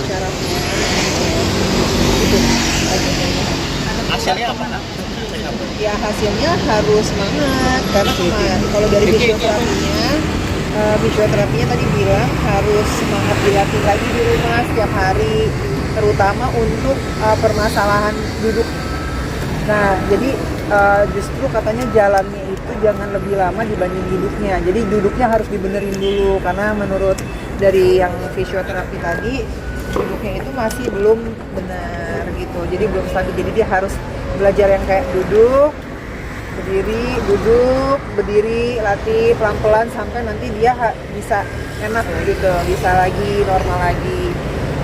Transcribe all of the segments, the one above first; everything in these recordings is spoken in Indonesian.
syarafnya gitu. Hasilnya apa? Ya hasilnya harus semangat karena kemarin kalau dari fisioterapinya tadi bilang harus semangat dilatih lagi di rumah setiap hari, terutama untuk permasalahan duduk. Nah jadi justru katanya jalannya itu jangan lebih lama dibanding duduknya. Jadi duduknya harus dibenerin dulu karena menurut dari yang fisioterapi tadi duduknya itu masih belum benar gitu. Jadi belum stabil. Jadi dia harus belajar yang kayak duduk, berdiri, latih pelan-pelan sampai nanti dia bisa enak gitu, bisa lagi normal lagi.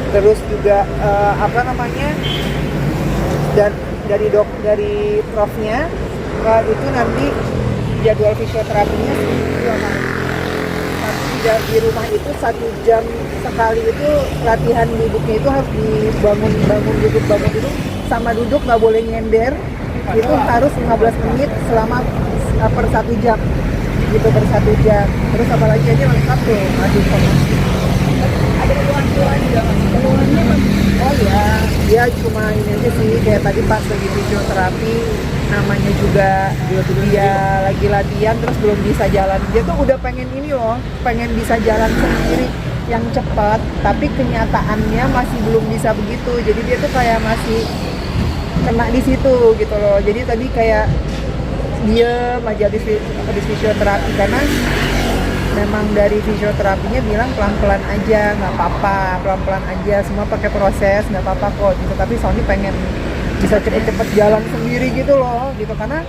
Terus juga dan dari profnya itu nanti jadwal fisioterapinya 2 kali. Tapi di rumah itu 1 jam sekali itu latihan duduknya itu harus dibangun duduk sama duduk nggak boleh nyender. Itu harus 15 menit selama per 1 jam gitu, per 1 jam. Terus apalagi aja lengkap tuh ada informasi. Ada keluhan juga keluhannya oh ya dia cuma ini aja sih kayak tadi pas lagi fisioterapi namanya juga dia lagi latihan terus belum bisa jalan. Dia tuh udah pengen ini loh, pengen bisa jalan sendiri yang cepat, tapi kenyataannya masih belum bisa begitu. Jadi dia tuh kayak masih kena di situ gitu loh. Jadi tadi kayak dia aja habis fisioterapi karena memang dari fisioterapinya bilang pelan-pelan aja, nggak apa-apa, pelan-pelan aja, semua pakai proses, nggak apa-apa kok gitu. Tapi Sony pengen bisa cepet-cepet jalan sendiri gitu loh gitu, karena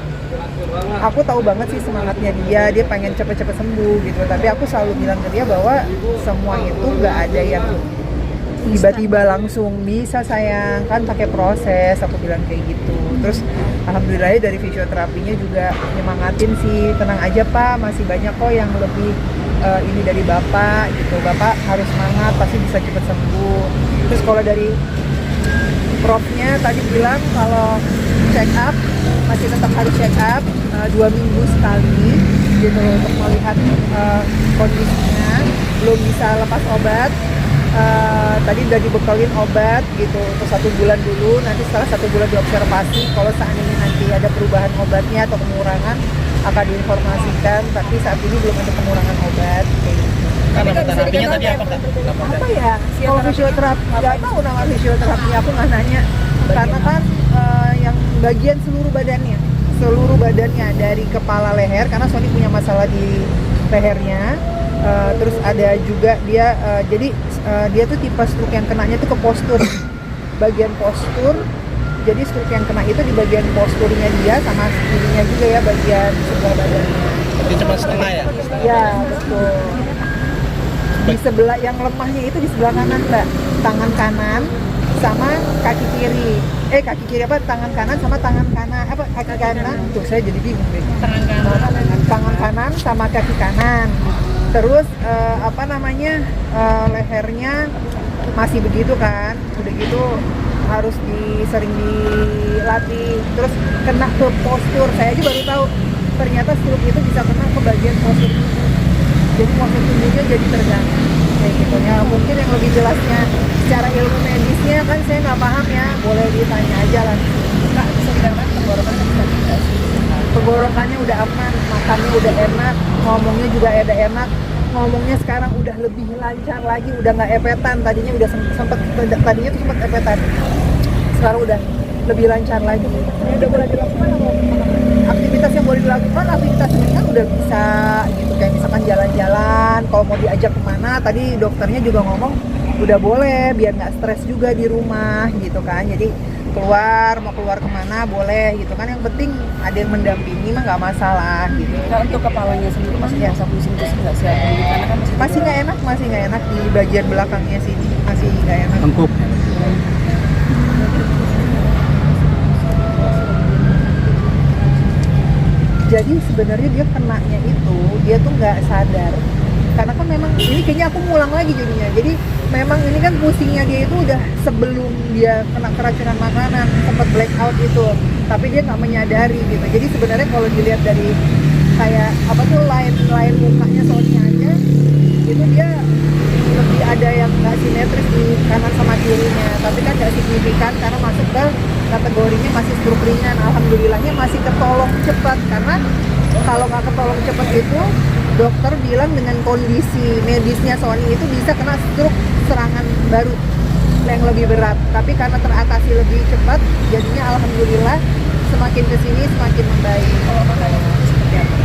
aku tahu banget sih semangatnya dia pengen cepet-cepet sembuh gitu. Tapi aku selalu bilang ke dia bahwa semua itu nggak ada yang tiba-tiba langsung bisa sayang, kan pakai proses, aku bilang kayak gitu. Terus alhamdulillah dari fisioterapinya juga nyemangatin sih, tenang aja Pak, masih banyak kok yang lebih ini dari Bapak gitu, Bapak harus semangat, pasti bisa cepat sembuh. Terus kalau dari profnya tadi bilang kalau check up masih tetap harus check up 2 minggu sekali gitu untuk melihat kondisinya, belum bisa lepas obat. Tadi udah dibekalin obat gitu untuk 1 bulan dulu, nanti setelah 1 bulan diobservasi, kalau seandainya nanti ada perubahan obatnya atau pengurangan akan diinformasikan, tapi saat ini belum ada pengurangan obat kayak gitu. Nama terapinya tadi apa Kak? Apa ya? Kalau fisioterapi, nggak tahu nama fisioterapi, aku nggak nanya karena kan yang bagian seluruh badannya dari kepala leher, karena Sony punya masalah di lehernya. Terus ada juga dia dia tuh tipe stroke yang kenanya tuh ke postur, bagian postur. Jadi stroke yang kena itu di bagian posturnya dia sama ininya juga ya, bagian sebelah badannya. Berarti cuma setengah ya? Ya betul. Di sebelah yang lemahnya itu di sebelah kanan Mbak, tangan kanan sama kaki kiri. Tangan kanan sama tangan kanan, kaki kanan. Tuh saya jadi bingung deh. Tangan kanan sama kaki kanan. Terus lehernya masih begitu kan, udah gitu harus sering dilatih. Terus kena ke postur, saya aja baru tahu ternyata stroke itu bisa kena ke bagian postur tubuh. Jadi postur tubuhnya jadi terganggu kayak gitu ya. Mungkin yang lebih jelasnya secara ilmu medisnya kan saya nggak paham ya, boleh ditanya aja langsung. Kak, bisa dikatakan tenggorokannya bisa tidak sih? Tenggorokannya udah aman, makannya udah enak, ngomongnya juga ada enak. Ngomongnya sekarang udah lebih lancar lagi, udah nggak epetan. Tadinya sempat epetan. Sekarang udah lebih lancar lagi. Ini udah boleh dilakukan aktivitas yang boleh dilakukan, aktivitas ringan udah bisa gitu, kayak misalkan jalan-jalan. Kalau mau diajak kemana, tadi dokternya juga ngomong udah boleh, biar nggak stres juga di rumah gitu kan. Jadi mau keluar kemana boleh gitu kan, yang penting ada yang mendampingi mah nggak masalah gitu. Nah, untuk kepalanya sendiri masih merasa pusing-pusing nggak sih? Karena kan masih nggak enak di bagian belakangnya sini, masih nggak enak. Tengkuk. Jadi sebenarnya dia kenanya itu dia tuh nggak sadar, karena kan memang ini kayaknya aku ngulang lagi jadinya. Jadi memang ini kan pusingnya dia itu udah sebelum dia kena keracunan makanan, sempat blackout itu, tapi dia nggak menyadari gitu. Jadi sebenarnya kalau dilihat dari kayak line mukanya Sony aja, itu dia lebih ada yang nggak simetris di kanan sama kirinya, tapi kan nggak signifikan karena masuk ke kategorinya masih stroke ringan. Alhamdulillahnya masih ketolong cepat, karena kalau nggak ketolong cepat itu dokter bilang dengan kondisi medisnya Sony itu bisa kena stroke serangan baru yang lebih berat, tapi karena teratasi lebih cepat jadinya alhamdulillah semakin kesini semakin membaik.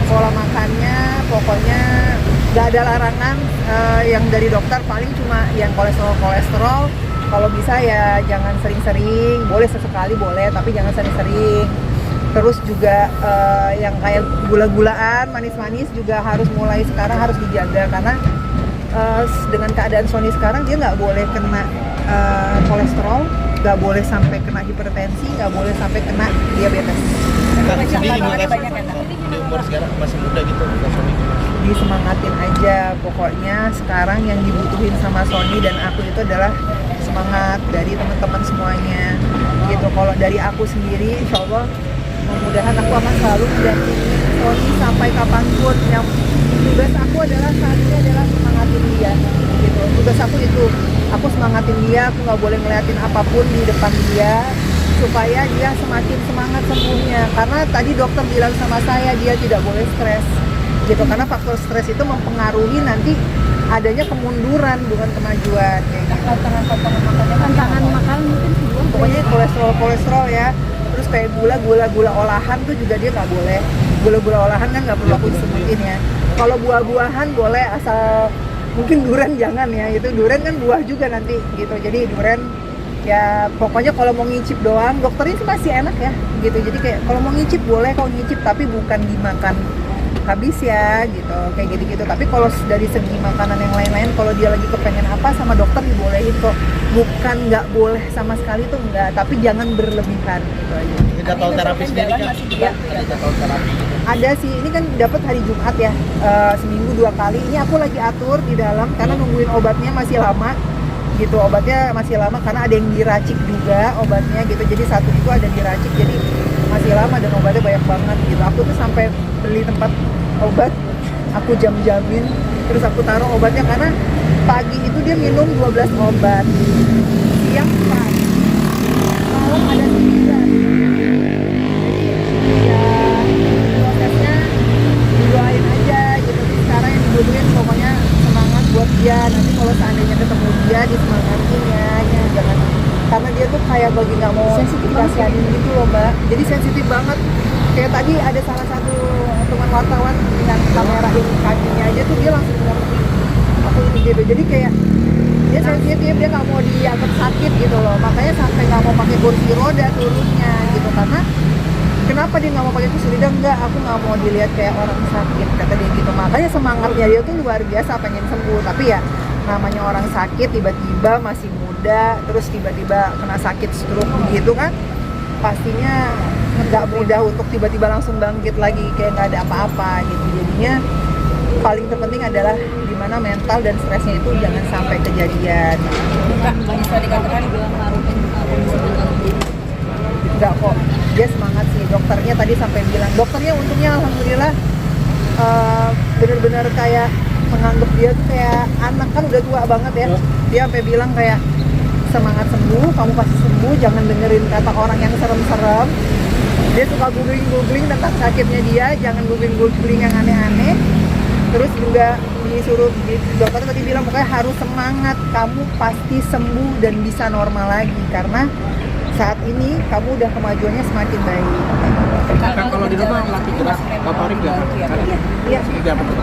Pola makannya pokoknya nggak ada larangan, yang dari dokter paling cuma yang kolesterol. Kalau bisa ya jangan sering-sering, boleh sesekali boleh tapi jangan sering-sering. Terus juga yang kayak gula-gulaan, manis-manis juga harus mulai sekarang harus dijaga, karena dengan keadaan Sony sekarang dia nggak boleh kena kolesterol, nggak boleh sampai kena hipertensi, nggak boleh sampai kena diabetes. Di umur sekarang masih muda gitu, bukan Sony. Disemangatin aja, pokoknya sekarang yang dibutuhin sama Sony dan aku itu adalah semangat dari teman-teman semuanya gitu. Kalau dari aku sendiri, insya Allah mudah-mudahan aku akan selalu mendampingi Sony sampai kapanpun. Yang tugas aku adalah saat ini adalah semangatin dia gitu. Tugas aku itu, aku semangatin dia, aku nggak boleh ngeliatin apapun di depan dia supaya dia semakin semangat sembuhnya. Karena tadi dokter bilang sama saya dia tidak boleh stres gitu, karena faktor stres itu mempengaruhi nanti adanya kemunduran bukan kemajuan kayak gitu. Tantangan makan mungkin Pokoknya kolesterol ya, terus kayak gula olahan tuh juga dia nggak boleh. Gula olahan kan nggak perlu aku sebutin ya. Kalau buah-buahan boleh, asal mungkin durian jangan ya, itu durian kan buah juga nanti gitu. Jadi durian ya pokoknya kalau mau ngicip doang, dokternya sih masih enak ya gitu. Jadi kayak kalau mau ngicip boleh, kalau ngicip tapi bukan dimakan habis ya gitu, kayak gitu-gitu. Tapi kalau dari segi makanan yang lain-lain, kalau dia lagi kepengen apa sama dokter dibolehin kok, bukan nggak boleh sama sekali tuh enggak, tapi jangan berlebihan gitu aja. Jadwal terapi sendiri kan? Ya, Jadwal terapi. ada sih, ini kan dapat hari Jumat ya, seminggu 2 kali. Ini aku lagi atur di dalam karena nungguin obatnya masih lama gitu, obatnya masih lama karena ada yang diracik juga obatnya gitu. Jadi satu itu ada diracik, jadi masih lama dan obatnya banyak banget gitu. Aku tuh sampai beli tempat obat, aku jam-jamin, terus aku taruh obatnya karena pagi itu dia minum 12 obat, siang 4, malam ada 9. Jadi ya prosesnya didoain aja gitu. Jadi sekarang yang dibutuhin pokoknya semangat buat dia. Nanti kalau seandainya ketemu dia disemangatin ya jangan, karena dia tuh kayak bagi nggak mau dikasihanin gitu loh Mbak. Jadi sensitif banget. Kayak tadi ada salah satu teman wartawan dengan kamerain kakinya aja tuh dia langsung ngerti aku ini gitu. Jadi kayak dia sensitif, dia nggak mau dianggap sakit gitu loh. Makanya sampai nggak mau pakai kursi roda turunnya gitu. Karena kenapa dia nggak mau pakai kursi roda? Enggak, aku nggak mau dilihat kayak orang sakit, kata dia gitu. Makanya semangatnya dia tuh luar biasa pengen sembuh. Tapi ya namanya orang sakit tiba-tiba masih muda, terus tiba-tiba kena sakit stroke gitu kan, pastinya nggak mudah untuk tiba-tiba langsung bangkit lagi kayak nggak ada apa-apa gitu. Jadinya paling terpenting adalah gimana mental dan stresnya itu jangan sampai kejadian. bukan bisa dikatakan bilang ngaruhin kondisi. Enggak kok, dia semangat sih. Dokternya tadi sampai bilang, dokternya untungnya alhamdulillah bener-bener kayak menganggap dia tuh kayak anak, kan udah tua banget ya. Dia sampai bilang kayak semangat sembuh, kamu pasti sembuh, jangan dengerin kata orang yang serem-serem. Dia suka googling tentang sakitnya dia, jangan googling yang aneh-aneh. Terus juga disuruh, dokter tadi bilang pokoknya harus semangat, kamu pasti sembuh dan bisa normal lagi karena saat ini kamu udah kemajuannya semakin baik. Kalau di rumah latih keras, favorit nggak? Iya. Tiga apa tuh?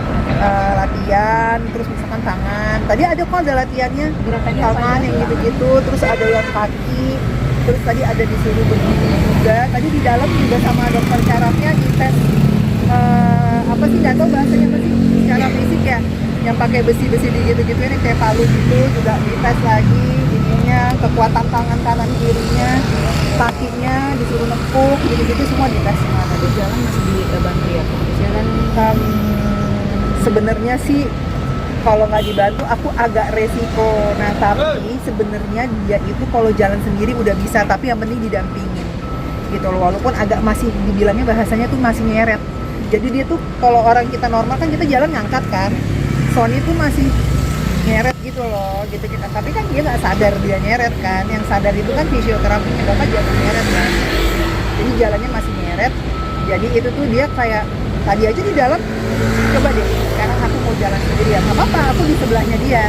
Latihan, terus misalkan tangan. Tadi ada kok ada latihannya, tangan yang gitu-gitu. Terus ada yang kaki. Terus tadi ada disuruh berdiri juga. Tadi di dalam juga sama dokter syarafnya dites apa sih, nggak tahu bahasanya apa sih, secara fisik ya, yang pakai besi-besi gitu-gitu ini kayak palu gitu, juga dites lagi ininya, kekuatan tangan kanan kirinya, kakinya disuruh nepuk gitu-gitu semua dites semua. Tapi jalan masih dibantu ya, jalan sebenarnya sih kalau nggak dibantu aku agak resiko. Nah tapi sebenarnya dia itu kalau jalan sendiri udah bisa, tapi yang penting didampingin gitu loh, walaupun agak masih dibilangnya bahasanya tuh masih nyeret. Jadi dia tuh kalau orang kita normal kan kita jalan ngangkat kan, Sony tuh masih nyeret gitu gitu loh gitu kita, tapi kan dia nggak sadar dia nyeret kan, yang sadar itu kan fisioterapinya, bapak jangan nyeret kan, jadi jalannya masih nyeret. Jadi itu tuh dia kayak tadi aja di dalam, coba deh sekarang aku mau jalan sendirian, nggak apa-apa, aku di sebelahnya dia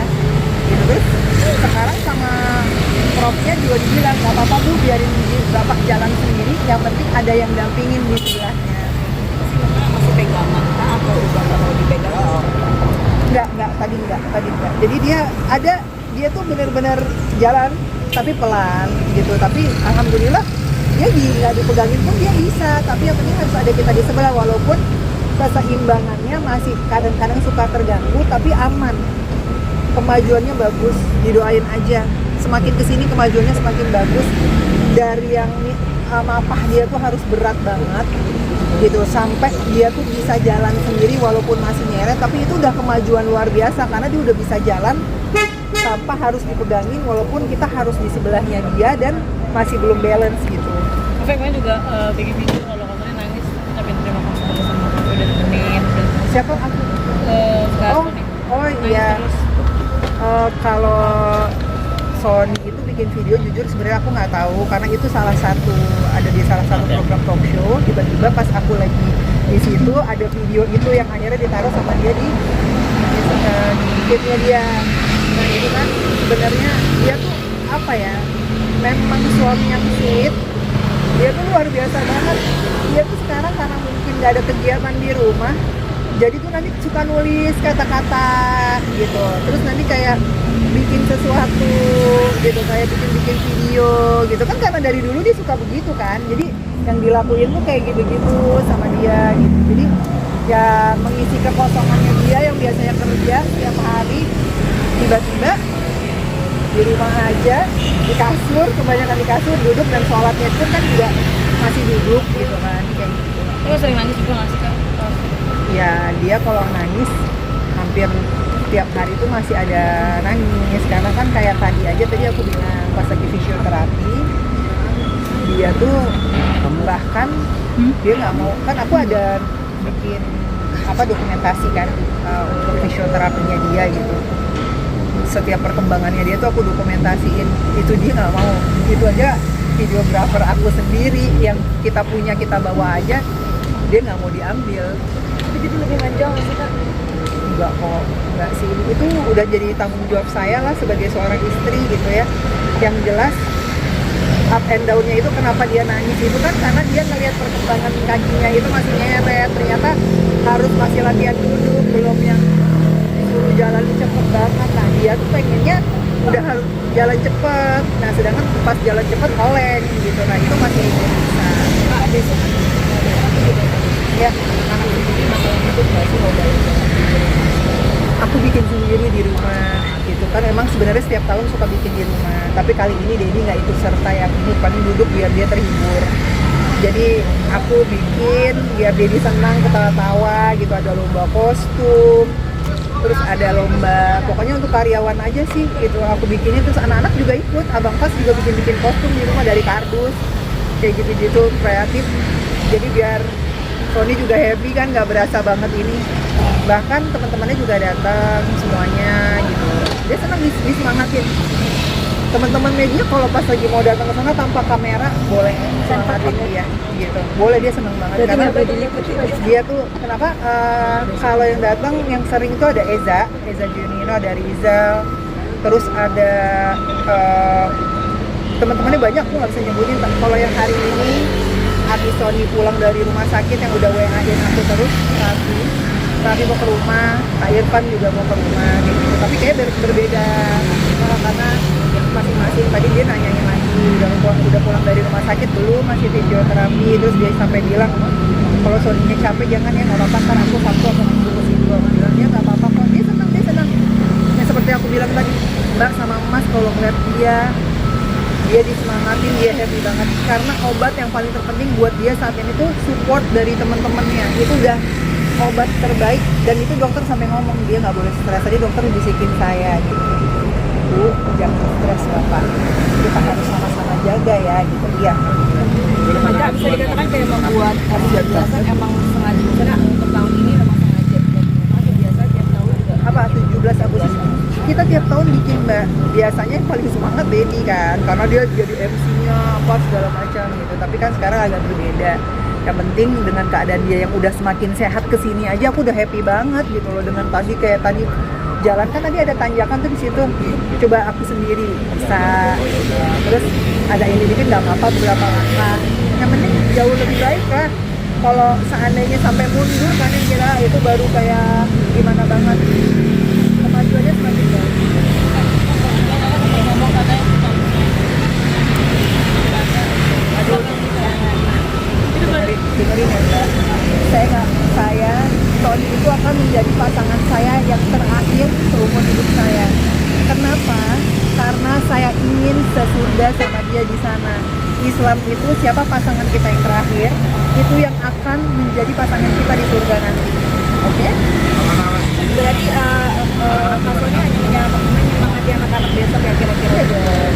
gitu. Terus sekarang sama profnya juga dibilang nggak apa-apa bu, biarin bapak jalan sendiri, yang penting ada yang dampingin di sebelahnya. Masih pegangan kah atau udah nggak mau dipegang? Enggak, tadi enggak. Jadi dia tuh benar-benar jalan tapi pelan gitu. Tapi alhamdulillah dia nggak dipegangin pun dia bisa. Tapi yang penting harus ada kita di sebelah, walaupun keseimbangannya masih kadang-kadang suka terganggu, tapi aman. Kemajuannya bagus, didoain aja. Semakin kesini kemajuannya semakin bagus. Dari yang mapah dia tuh harus berat banget gitu, sampai dia tuh bisa jalan sendiri walaupun masih nyeret, tapi itu udah kemajuan luar biasa karena dia udah bisa jalan tanpa harus dipegangin, walaupun kita harus di sebelahnya dia dan masih belum balance gitu. Oke, kemarin juga bikin video kalau katanya nangis tapi terima kasih sama aku udah nemenin. Siapa aku? Sekarang Oh iya. Kalau Sony itu bikin video, jujur sebenarnya aku nggak tahu karena itu ada di salah satu program talk show. Tiba-tiba pas aku lagi di situ ada video itu yang akhirnya ditaruh sama dia di feednya dia. Nah itu kan sebenarnya dia tuh apa ya? Memang suami yang sweet. Dia tuh luar biasa banget. Dia tuh sekarang karena mungkin nggak ada kegiatan di rumah, jadi tuh nanti suka nulis kata-kata gitu. Terus nanti kayak bikin sesuatu gitu, kayak bikin video gitu kan, karena dari dulu dia suka begitu kan. Jadi yang dilakuin tuh kayak gitu-gitu sama dia gitu. Jadi ya mengisi kekosongannya dia yang biasanya kerja setiap hari, tiba-tiba di rumah aja, di kasur, kebanyakan di kasur, duduk, dan sholatnya pun kan juga masih duduk gitu kan, kayak gitu. Terus sering nangis juga nggak sih kak? Ya dia kalau nangis hampir tiap hari itu masih ada nangis, karena kan kayak tadi aku bilang pas lagi fisioterapi dia tuh bahkan dia nggak mau, kan aku ada bikin dokumentasi kan untuk fisioterapinya dia gitu, setiap perkembangannya dia tuh aku dokumentasiin, itu dia nggak mau. Itu aja videografer aku sendiri yang kita bawa aja, dia nggak mau diambil. Tapi itu lebih manja nggak sih kak? Enggak kok, enggak sih, itu udah jadi tanggung jawab saya lah sebagai seorang istri gitu ya. Yang jelas up and down-nya itu kenapa dia nangis itu kan karena dia ngelihat perkembangan kakinya itu masih nyeret, ternyata harus masih latihan duduk, belum yang disuruh jalan cepet banget. Nah dia tuh pengennya udah harus jalan cepet, nah sedangkan pas jalan cepet oleng gitu, nah itu masih bisa. Kak besok Ya, aku bikin sendiri di rumah gitu kan. Emang sebenarnya setiap tahun suka bikin di rumah, tapi kali ini Dedi nggak ikut serta, yang ini paling duduk biar dia terhibur. Jadi aku bikin biar Dedi senang, ketawa-tawa gitu. Ada lomba kostum, terus ada lomba, pokoknya untuk karyawan aja sih gitu aku bikinnya. Terus anak-anak juga ikut, abang pas juga bikin kostum di rumah dari kardus kayak gitu kreatif. Jadi biar Sony juga happy kan, nggak berasa banget ini. Bahkan teman-temannya juga datang semuanya gitu. Dia senang disemangatin. Teman-teman media kalau pas lagi mau datang ke sana tanpa kamera boleh semangatin dia gitu. Boleh, dia senang banget. Berarti Karena nggak boleh diliput ya? dia tuh kenapa kalau yang datang yang sering itu ada Eza Junino, ada Rizal, terus ada teman-temannya banyak, aku nggak bisa nyebutin. Kalau yang hari ini habis Sony pulang dari rumah sakit yang udah WA-in aku terus, Raffi mau ke rumah, Kak Irfan juga mau ke rumah gitu. Tapi kayaknya berbeda karena masing-masing. Tadi dia nanyain lagi udah pulang dari rumah sakit belum, masih fisioterapi. Terus dia sampai bilang kalau Sony-nya capek jangan ya, nggak apa-apa, ntar aku Sabtu atau Minggu ke situ. Aku bilang dia nggak apa-apa kok, dia senang. Ya seperti aku bilang tadi, Mbak sama Mas kalau ngeliat dia disemangatin, dia happy banget. Karena obat yang paling terpenting buat dia saat ini tuh support dari teman-temannya. Itu udah obat terbaik, dan itu dokter sampai ngomong dia nggak boleh stres. Tadi dokter bisikin saya gitu, Bu, jangan stres Bapak, kita harus sama-sama jaga ya gitu. Iya. Jadi Kak bisa dikatakan kayak membuat kebiasaan emang sengaja, karena untuk tahun ini memang sengaja atau biasa tiap tahun juga. Apa berapa 17 Agustus kita tiap tahun bikin Mbak. Biasanya yang paling semangat Dedi kan, karena dia jadi MC-nya apa segala macam gitu. Tapi kan sekarang agak berbeda. Yang penting dengan keadaan dia yang udah semakin sehat kesini aja aku udah happy banget gitu loh. Dengan tadi kayak tadi jalan kan tadi ada tanjakan tuh di situ, coba aku sendiri bisa, terus ada ini dikit nggak apa-apa beberapa langkah, yang penting jauh lebih baik lah. Kalau seandainya sampai mundur kan yang kira itu baru kayak gimana banget, kemajuannya semakin baik. ngomong katanya Aduh, dengerin ya Mbak, saya Tony itu akan menjadi pasangan saya yang terakhir seumur hidup saya. Kenapa? Karena saya ingin sesurga sama dia di sana. Islam itu siapa pasangan kita yang terakhir, itu yang akan menjadi pasangan kita di surga nanti. Oke? Berarti maksudnya hanya menyemangati anak-anak besok ya kira-kira dong.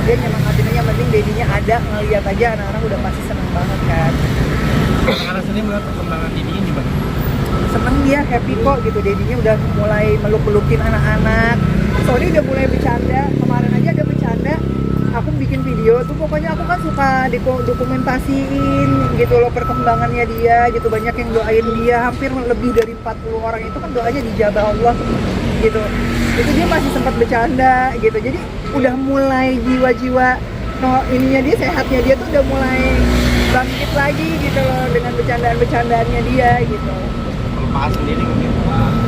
Dia nyemangatin aja, yang penting dedinya ada, ngeliat aja anak-anak udah pasti seneng banget kan. Anak-anak sendiri melihat perkembangan Dedinya gimana? Seneng dia, happy kok gitu. Dedinya udah mulai meluk-melukin anak-anak. Sorry udah mulai bercanda, kemarin aja ada bercanda. Aku bikin video tuh pokoknya aku kan suka dokumentasiin gitu loh perkembangannya dia gitu. Banyak yang doain dia, hampir lebih dari 40 orang itu kan doanya dijabah Allah gitu. Itu dia masih sempat bercanda gitu. Jadi udah mulai jiwa-jiwa ininya dia, sehatnya dia tuh udah mulai bangkit lagi gitu loh dengan bercandaan-bercandaannya dia gitu. Kalau Pak sendiri gitu.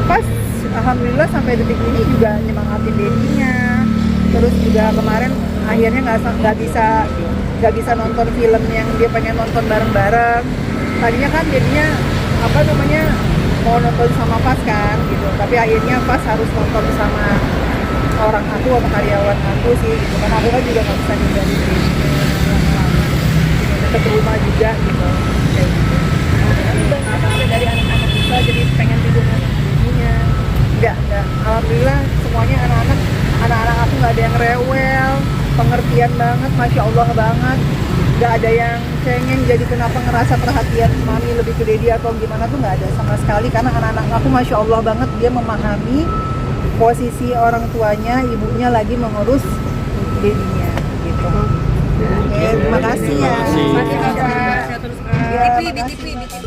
Pas alhamdulillah sampai detik ini juga nyemangatin dedinya. Terus juga kemarin akhirnya nggak bisa nonton film yang dia pengen nonton bareng-bareng. Tadinya kan jadinya apa namanya mau nonton sama Pas kan gitu, tapi akhirnya Pas harus nonton sama orang aku sama karyawan aku sih gitu, karena aku kan juga nggak bisa ninggalin dia lama-lama, deket rumah juga gitu. Kayak gitu. Sampai dari anak-anak bisa jadi pengen tidur sama ibunya. Enggak, alhamdulillah semuanya anak-anak aku nggak ada yang rewel, pengertian banget, masya Allah banget. Nggak ada yang cengeng jadi kenapa ngerasa perhatian mami lebih ke Dedi atau gimana tuh nggak ada sama sekali, karena anak-anak aku masya Allah banget dia memahami posisi orang tuanya, ibunya lagi mengurus Dedinya gitu. Oke, terima kasih ya. Terima kasih. Terima kasih. terus Ya, BTP makasih. BTP